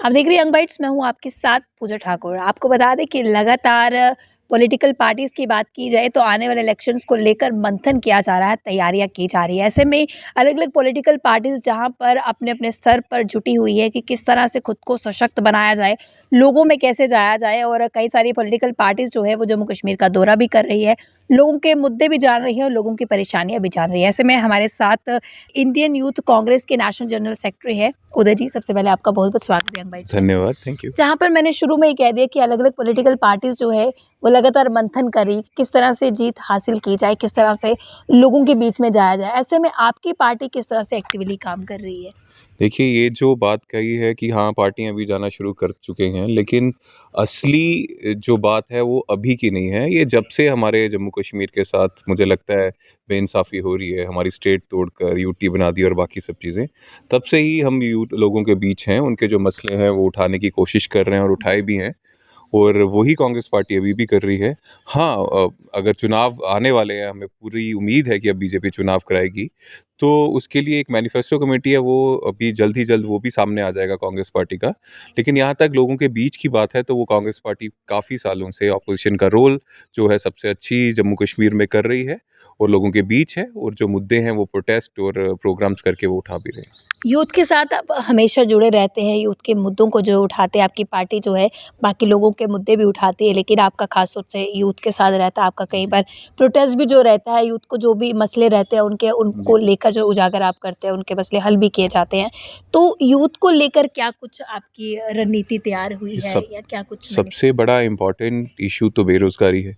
आप देख रहे हैं यंग बाइट्स, मैं हूँ आपके साथ पूजा ठाकुर। आपको बता दें कि लगातार पॉलिटिकल पार्टीज़ की बात की जाए तो आने वाले इलेक्शंस को लेकर मंथन किया जा रहा है, तैयारियां की जा रही है। ऐसे में अलग-अलग पॉलिटिकल पार्टीज़ जहां पर अपने-अपने स्तर पर जुटी हुई है कि किस तरह से खुद को सशक्त बनाया जाए, लोगों में कैसे जाया जाए। और कई सारी पॉलिटिकल पार्टीज़ जो है वो जम्मू कश्मीर का दौरा भी कर रही है, लोगों के मुद्दे भी जान रही है और लोगों की परेशानियाँ भी जान रही है। ऐसे में हमारे साथ इंडियन यूथ कांग्रेस के नेशनल जनरल सेक्रेटरी है उदय जी। सबसे पहले आपका बहुत-बहुत स्वागत है यंग बाइट्स में। धन्यवाद, थैंक यू। जहाँ पर मैंने शुरू में ही कह दिया कि अलग-अलग पॉलिटिकल पार्टीज़ जो है वो लगातार मंथन कर रही, किस तरह से जीत हासिल की जाए, किस तरह से लोगों के बीच में जाया जाए। ऐसे में आपकी पार्टी किस तरह से एक्टिवली काम कर रही है? देखिए, ये जो बात कही है कि हाँ, पार्टियाँ अभी जाना शुरू कर चुके हैं, लेकिन असली जो बात है वो अभी की नहीं है। ये जब से हमारे जम्मू कश्मीर के साथ मुझे लगता है बेइंसाफ़ी हो रही है, हमारी स्टेट तोड़कर यूटी बना दी और बाकी सब चीज़ें, तब से ही हम यूथ लोगों के बीच हैं, उनके जो मसले हैं वो उठाने की कोशिश कर रहे हैं और उठाए भी हैं। और वही कांग्रेस पार्टी अभी भी कर रही है। हाँ, अगर चुनाव आने वाले हैं, हमें पूरी उम्मीद है कि अब बीजेपी चुनाव कराएगी, तो उसके लिए एक मैनिफेस्टो कमेटी है, वो अभी जल्द ही जल्द वो भी सामने आ जाएगा कांग्रेस पार्टी का। लेकिन यहाँ तक लोगों के बीच की बात है, तो वो कांग्रेस पार्टी काफ़ी सालों से ऑपोज़िशन का रोल जो है सबसे अच्छी जम्मू कश्मीर में कर रही है और लोगों के बीच है, और जो मुद्दे हैं वो प्रोटेस्ट और प्रोग्राम्स करके वो उठा भी रहे हैं। यूथ के साथ आप हमेशा जुड़े रहते हैं, यूथ के मुद्दों को जो उठाते हैं, आपकी पार्टी जो है बाकी लोगों के मुद्दे भी उठाती है, लेकिन आपका खास तौर से यूथ के साथ रहता है। आपका कई बार प्रोटेस्ट भी जो रहता है, यूथ को जो भी मसले रहते हैं उनके जी। उनको लेकर जो उजागर आप करते हैं, उनके मसले हल भी किए जाते हैं। तो यूथ को लेकर क्या कुछ आपकी रणनीति तैयार हुई है सब या क्या कुछ सबसे बड़ा इम्पोर्टेंट इशू तो बेरोज़गारी है,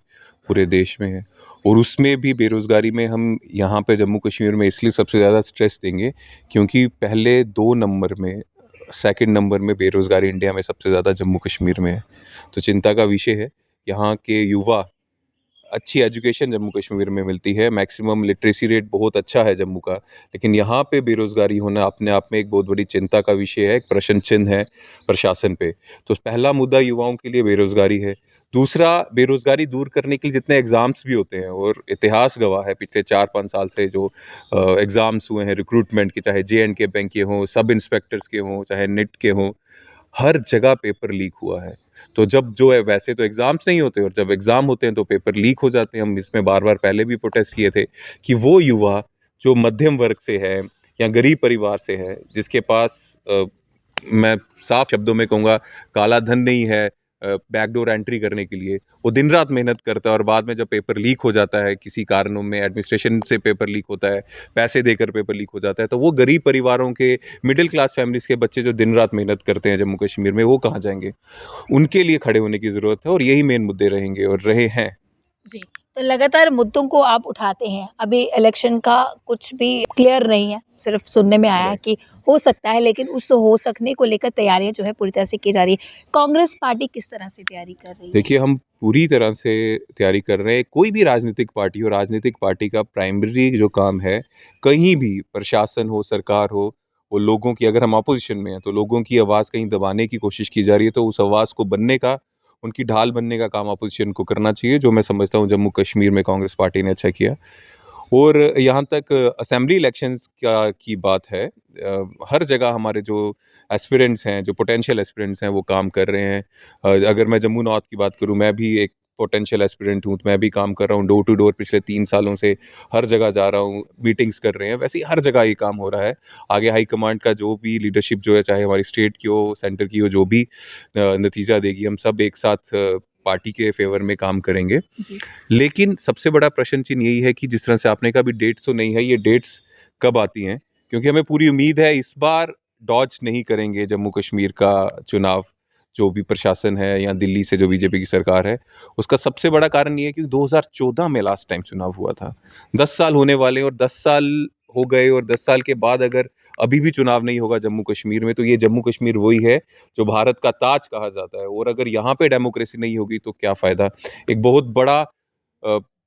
पूरे देश में है। और उसमें भी बेरोज़गारी में हम यहाँ पे जम्मू कश्मीर में इसलिए सबसे ज़्यादा स्ट्रेस देंगे, क्योंकि पहले 2 नंबर में, सेकंड नंबर में बेरोज़गारी इंडिया में सबसे ज़्यादा जम्मू कश्मीर में है। तो चिंता का विषय है, यहाँ के युवा, अच्छी एजुकेशन जम्मू कश्मीर में मिलती है, मैक्सिमम लिटरेसी रेट बहुत अच्छा है जम्मू का, लेकिन यहाँ पे बेरोज़गारी होना अपने आप में एक बहुत बड़ी चिंता का विषय है, एक प्रश्न चिन्ह है प्रशासन पे। तो पहला मुद्दा युवाओं के लिए बेरोज़गारी है। दूसरा, बेरोज़गारी दूर करने के लिए जितने एग्ज़ाम्स भी होते हैं, और इतिहास गवाह है पिछले 4-5 साल से जो एग्ज़ाम्स हुए हैं रिक्रूटमेंट के, चाहे जे-एंड-के बैंक के हों, सब इंस्पेक्टर्स के हों, चाहे नेट के हों, हर जगह पेपर लीक हुआ है। तो जब जो है, वैसे तो एग्ज़ाम्स नहीं होते, और जब एग्ज़ाम होते हैं तो पेपर लीक हो जाते हैं। हम इसमें बार-बार पहले भी प्रोटेस्ट किए थे कि वो युवा जो मध्यम वर्ग से है या गरीब परिवार से है, जिसके पास मैं साफ शब्दों में कहूँगा काला धन नहीं है बैकडोर एंट्री करने के लिए, वो दिन रात मेहनत करता है, और बाद में जब पेपर लीक हो जाता है, किसी कारणों में एडमिनिस्ट्रेशन से पेपर लीक होता है, पैसे देकर पेपर लीक हो जाता है, तो वो गरीब परिवारों के, मिडिल क्लास फैमिलीज़ के बच्चे जो दिन रात मेहनत करते हैं जम्मू कश्मीर में, वो कहाँ जाएँगे? उनके लिए खड़े होने की ज़रूरत है, और यही मेन मुद्दे रहेंगे और रहे हैं। जी, तो लगातार मुद्दों को आप उठाते हैं। अभी इलेक्शन का कुछ भी क्लियर नहीं है, सिर्फ़ सुनने में आया है राइट। कि हो सकता है, लेकिन उस हो सकने को लेकर तैयारियाँ जो है पूरी तरह से की जा रही है। कांग्रेस पार्टी किस तरह से तैयारी कर रही है? देखिए, हम पूरी तरह से तैयारी कर रहे हैं। कोई भी राजनीतिक पार्टी हो, राजनीतिक पार्टी का प्राइमरी जो काम है, कहीं भी प्रशासन हो, सरकार हो, वो लोगों की, अगर हम अपोज़िशन में हैं, तो लोगों की आवाज़ कहीं दबाने की कोशिश की जा रही है, तो उस आवाज़ को बनने का, उनकी ढाल बनने का काम अपोज़िशन को करना चाहिए, जो मैं समझता हूँ जम्मू कश्मीर में कांग्रेस पार्टी ने अच्छा किया। और यहाँ तक असेंबली इलेक्शंस का की बात है, हर जगह हमारे जो एस्पिरेंट्स हैं, जो पोटेंशियल एस्पिरेंट्स हैं, वो काम कर रहे हैं। अगर मैं जम्मू नॉर्थ की बात करूँ, मैं भी एक पोटेंशियल एस्पिरेंट हूँ, तो मैं भी काम कर रहा हूँ डोर टू डोर, पिछले 3 सालों से हर जगह जा रहा हूँ, मीटिंग्स कर रहे हैं। वैसे ही हर जगह ये काम हो रहा है। आगे हाई कमांड का जो भी लीडरशिप जो है, चाहे हमारी स्टेट की हो, सेंटर की हो, जो भी नतीजा देगी, हम सब एक साथ पार्टी के फ़ेवर में काम करेंगे। जी। लेकिन सबसे बड़ा प्रश्न चिन्ह यही है कि जिस तरह से आपने कहा, अभी डेट्स तो नहीं है, ये डेट्स कब आती हैं? क्योंकि हमें पूरी उम्मीद है इस बार डॉज नहीं करेंगे जम्मू कश्मीर का चुनाव, जो भी प्रशासन है या दिल्ली से जो बीजेपी की सरकार है। उसका सबसे बड़ा कारण ये है कि 2014 में लास्ट टाइम चुनाव हुआ था। 10 साल होने वाले हैं, और 10 साल हो गए, और 10 साल के बाद अगर अभी भी चुनाव नहीं होगा जम्मू कश्मीर में, तो ये जम्मू कश्मीर वही है जो भारत का ताज कहा जाता है, और अगर यहाँ पे डेमोक्रेसी नहीं होगी तो क्या फ़ायदा? एक बहुत बड़ा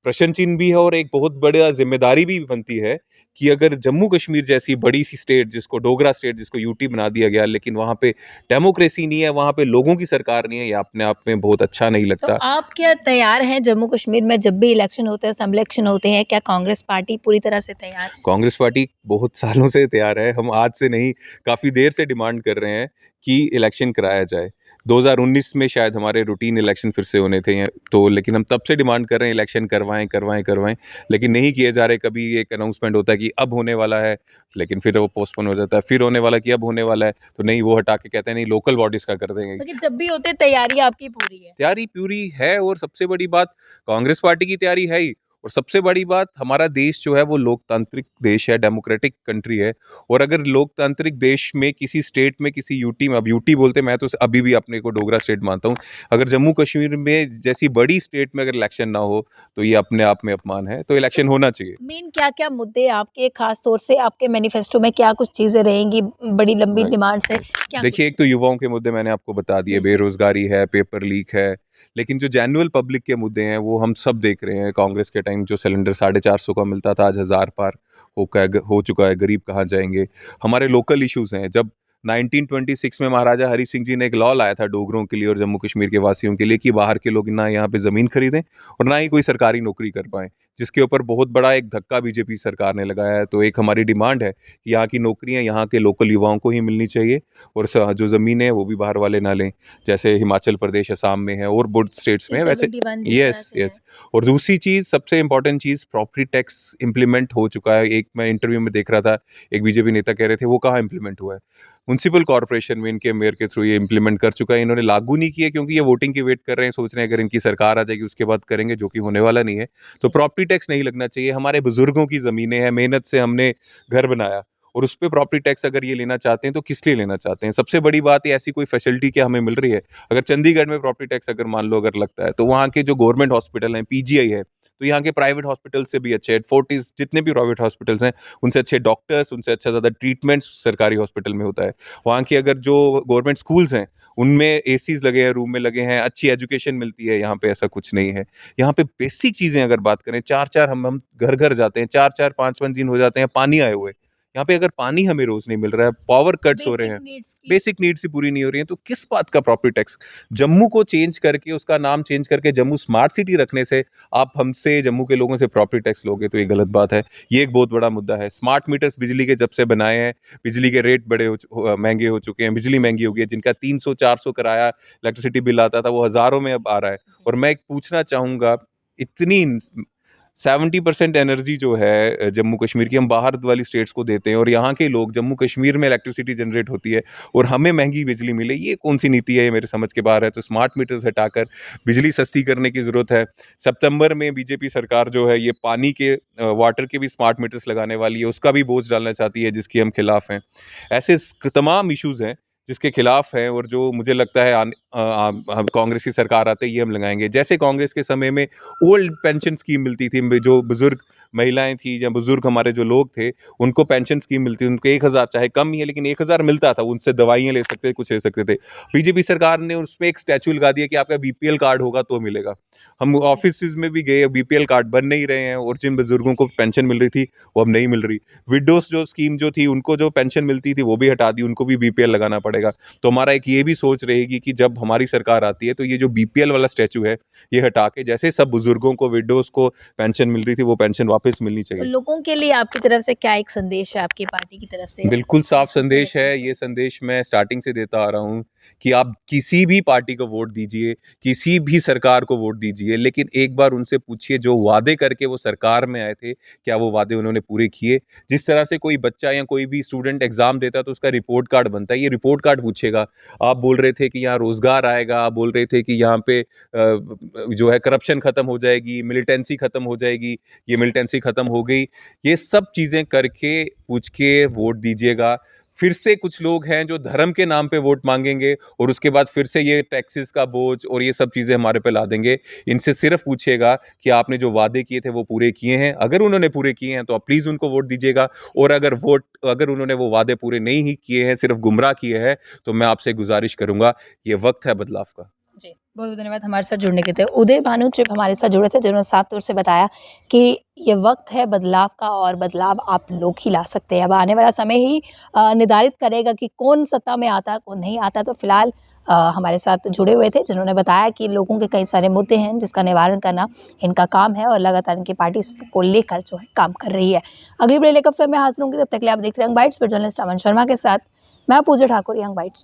प्रश्न चिन्ह भी है, और एक बहुत बड़ा ज़िम्मेदारी भी बनती है कि अगर जम्मू कश्मीर जैसी बड़ी सी स्टेट, जिसको डोगरा स्टेट, जिसको यूटी बना दिया गया, लेकिन वहाँ पे डेमोक्रेसी नहीं है, वहाँ पे लोगों की सरकार नहीं है, ये अपने आप में बहुत अच्छा नहीं तो लगता। आप क्या तैयार हैं जम्मू कश्मीर में जब भी इलेक्शन होते हैं, असेंबली इलेक्शन होते हैं, क्या कांग्रेस पार्टी पूरी तरह से तैयार है? कांग्रेस पार्टी बहुत सालों से तैयार है। हम आज से नहीं, काफ़ी देर से डिमांड कर रहे हैं कि इलेक्शन कराया जाए। 2019 में शायद हमारे रूटीन इलेक्शन फिर से होने थे, तो लेकिन हम तब से डिमांड कर रहे हैं इलेक्शन करवाएं, लेकिन नहीं किए जा रहे। कभी एक अनाउंसमेंट होता है कि अब होने वाला है, लेकिन फिर वो पोस्टपोन हो जाता है, फिर होने वाला कि अब होने वाला है, तो नहीं, वो हटा के कहते हैं नहीं लोकल बॉडीज़ का कर देंगे। लेकिन जब भी होते तैयारी आपकी पूरी है। तैयारी पूरी है, और सबसे बड़ी बात कांग्रेस पार्टी की तैयारी है ही, और सबसे बड़ी बात हमारा देश जो है वो लोकतांत्रिक देश है, डेमोक्रेटिक कंट्री है। और अगर लोकतांत्रिक देश में किसी स्टेट में किसी यूटी में, अब यूटी बोलते, मैं तो अभी भी अपने को डोगरा स्टेट मानता हूँ, अगर जम्मू कश्मीर में जैसी बड़ी स्टेट में अगर इलेक्शन ना हो तो ये अपने आप में अपमान है, तो इलेक्शन होना चाहिए। मेन क्या-क्या मुद्दे आपके, खास तौर से आपके मैनिफेस्टो में क्या कुछ चीज़ें रहेंगी बड़ी लंबी Right. डिमांड्स है? क्या देखिए, एक तो युवाओं के मुद्दे मैंने आपको बता दिए, बिल्कुल। बेरोजगारी है, पेपर लीक है, लेकिन जो जनरल पब्लिक के मुद्दे हैं वो हम सब देख रहे हैं। कांग्रेस के टाइम जो सिलेंडर 450 का मिलता था, आज 1000 पार हो चुका है। गरीब कहाँ जाएंगे? हमारे लोकल इश्यूज हैं। जब 1926 में महाराजा हरि सिंह जी ने एक लॉ लाया था डोगरों के लिए और जम्मू कश्मीर के वासियों के लिए कि बाहर के लोग ना यहाँ पे ज़मीन खरीदें और ना ही कोई सरकारी नौकरी कर पाएँ, जिसके ऊपर बहुत बड़ा एक धक्का बीजेपी सरकार ने लगाया है। तो एक हमारी डिमांड है कि यहाँ की नौकरियाँ यहाँ के लोकल युवाओं को ही मिलनी चाहिए, और जो ज़मीनें हैं वो भी बाहर वाले ना लें, जैसे हिमाचल प्रदेश, असम में है और बहुत स्टेट्स में है वैसे। 71 जिस तरह यस, से है। यस। और दूसरी चीज़, सबसे इंपॉर्टेंट चीज़, प्रॉपर्टी टैक्स इम्प्लीमेंट हो चुका है। एक मैं इंटरव्यू में देख रहा था, एक बीजेपी नेता कह रहे थे वो कहाँ इम्प्लीमेंट हुआ है। म्युनिसिपल कॉर्पोरेशन में इनके मेयर के थ्रू ये इम्प्लीमेंट कर चुका है, इन्होंने लागू नहीं किया क्योंकि ये वोटिंग की वेट कर रहे हैं, सोच रहे हैं अगर इनकी सरकार आ जाएगी उसके बाद करेंगे, जो कि होने वाला नहीं है। तो प्रॉपर्टी टैक्स नहीं लगना चाहिए। हमारे बुजुर्गों की ज़मीनें हैं, मेहनत से हमने घर बनाया, और उस पे प्रॉपर्टी टैक्स अगर ये लेना चाहते हैं तो किस लिए लेना चाहते हैं? सबसे बड़ी बात, ये ऐसी कोई फैसिलिटी क्या हमें मिल रही है? अगर चंडीगढ़ में प्रॉपर्टी टैक्स अगर मान लो अगर लगता है, तो वहाँ के जो गवर्नमेंट हॉस्पिटल हैं, पीजीआई है, तो यहाँ के प्राइवेट हॉस्पिटल से भी अच्छे, फोर्टिस जितने भी प्राइवेट हॉस्पिटल्स हैं, उनसे अच्छे डॉक्टर्स, उनसे अच्छा ज़्यादा ट्रीटमेंट सरकारी हॉस्पिटल में होता है। वहाँ की अगर जो गवर्नमेंट स्कूल्स हैं, उनमें एसीज लगे हैं, रूम में लगे हैं, अच्छी एजुकेशन मिलती है। यहाँ पे ऐसा कुछ नहीं है। यहाँ पे बेसिक चीज़ें अगर बात करें, 4-4 हम घर-घर जाते हैं, 4-4 5-5 दिन हो जाते हैं पानी आए हुए। यहाँ पे अगर पानी हमें रोज़ नहीं मिल रहा है, पावर कट्स हो रहे बेसिक हैं, नीड्स की बेसिक नीड्स ही पूरी नहीं हो रही हैं, तो किस बात का प्रॉपर्टी टैक्स? जम्मू को चेंज करके, उसका नाम चेंज करके जम्मू स्मार्ट सिटी रखने से आप हमसे, जम्मू के लोगों से प्रॉपर्टी टैक्स लोगे, तो ये गलत बात है। ये एक बहुत बड़ा मुद्दा है। स्मार्ट मीटर्स बिजली के जब से बनाए हैं, बिजली के रेट महंगे हो चुके हैं, बिजली महंगी हो गई है। जिनका 300-400 किराया इलेक्ट्रिसिटी बिल आता था, वो हज़ारों में अब आ रहा है। और मैं एक पूछना चाहूँगा, इतनी 70% एनर्जी जो है जम्मू कश्मीर की, हम बाहर वाली स्टेट्स को देते हैं, और यहाँ के लोग, जम्मू कश्मीर में इलेक्ट्रिसिटी जनरेट होती है और हमें महंगी बिजली मिले, ये कौन सी नीति है? ये मेरे समझ के बाहर है। तो स्मार्ट मीटर्स हटाकर बिजली सस्ती करने की ज़रूरत है। सितंबर में बीजेपी सरकार जो है ये पानी के वाटर के भी स्मार्ट मीटर्स लगाने वाली है, उसका भी बोझ डालना चाहती है, जिसकी हम खिलाफ हैं। ऐसे तमाम इश्यूज़ हैं जिसके खिलाफ हैं, और जो मुझे लगता है कांग्रेस की सरकार आते ही ये हम लगाएंगे। जैसे कांग्रेस के समय में ओल्ड पेंशन स्कीम मिलती थी, जो बुजुर्ग महिलाएं थी या बुजुर्ग हमारे जो लोग थे, उनको पेंशन स्कीम मिलती थी, उनको 1000, चाहे कम ही है लेकिन 1000 मिलता था, उनसे दवाइयाँ ले सकते थे, कुछ ले सकते थे। बीजेपी सरकार ने उसमें एक स्टैचू लगा दिया कि आपका बीपीएल कार्ड होगा तो मिलेगा। हम ऑफिस में भी गए, बीपीएल कार्ड बन नहीं रहे हैं, और जिन बुजुर्गों को पेंशन मिल रही थी वो अब नहीं मिल रही। विडोज जो स्कीम जो थी, उनको जो पेंशन मिलती थी वो भी हटा दी, उनको भी बीपीएल लगाना पड़ेगा। तो हमारा एक ये भी सोच रहेगी कि जब हमारी सरकार आती है तो ये जो बीपीएल वाला स्टैचू है, ये हटा के जैसे सब बुजुर्गों को, विडोज को पेंशन मिल रही थी, वो पेंशन वापस मिलनी तो चाहिए। लोगों के लिए आपकी तरफ से क्या एक संदेश है, आपकी पार्टी की तरफ से? बिल्कुल साफ इलेक्शन संदेश है। को? ये संदेश मैं स्टार्टिंग से देता आ रहा हूँ कि आप किसी भी पार्टी को वोट दीजिए, किसी भी सरकार को वोट दीजिए, लेकिन एक बार उनसे पूछिए जो वादे करके वो सरकार में आए थे, क्या वो वादे उन्होंने पूरे किए? जिस तरह से कोई बच्चा या कोई भी स्टूडेंट एग्जाम देता है तो उसका रिपोर्ट कार्ड बनता है, ये रिपोर्ट कार्ड पूछेगा। आप बोल रहे थे कि यहाँ रोजगार आएगा, आप बोल रहे थे कि यहाँ पे जो है करप्शन खत्म हो जाएगी, मिलिटेंसी खत्म हो जाएगी, ये मिलिटेंसी खत्म हो गई। ये सब चीज़ें करके पूछ के वोट दीजिएगा। फिर से कुछ लोग हैं जो धर्म के नाम पे वोट मांगेंगे और उसके बाद फिर से ये टैक्सेस का बोझ और ये सब चीज़ें हमारे पे ला देंगे। इनसे सिर्फ पूछिएगा कि आपने जो वादे किए थे वो पूरे किए हैं। अगर उन्होंने पूरे किए हैं तो आप प्लीज़ उनको वोट दीजिएगा, और अगर उन्होंने वो वादे पूरे नहीं ही किए हैं, सिर्फ गुमराह किए हैं, तो मैं आपसे गुजारिश करूँगा, ये वक्त है बदलाव का। जी, बहुत-बहुत धन्यवाद हमारे साथ जुड़ने के लिए। उदय भानु चिप हमारे साथ जुड़े थे, जिन्होंने साफ तौर से बताया कि ये वक्त है बदलाव का, और बदलाव आप लोग ही ला सकते हैं। अब आने वाला समय ही निर्धारित करेगा कि कौन सत्ता में आता है, कौन नहीं आता। तो फिलहाल हमारे साथ जुड़े हुए थे, जिन्होंने बताया कि लोगों के कई सारे मुद्दे हैं जिसका निवारण करना इनका काम है, और लगातार इनकी पार्टी इसको लेकर जो है काम कर रही है। अगली बड़ी लेकर फिर मैं हाजिर होंगी, तब तक के लिए आप देख रहे हैं यंग बाइट्स। फिर जर्नलिस्ट अमन शर्मा के साथ मैं पूजा ठाकुर, यंग बाइट्स।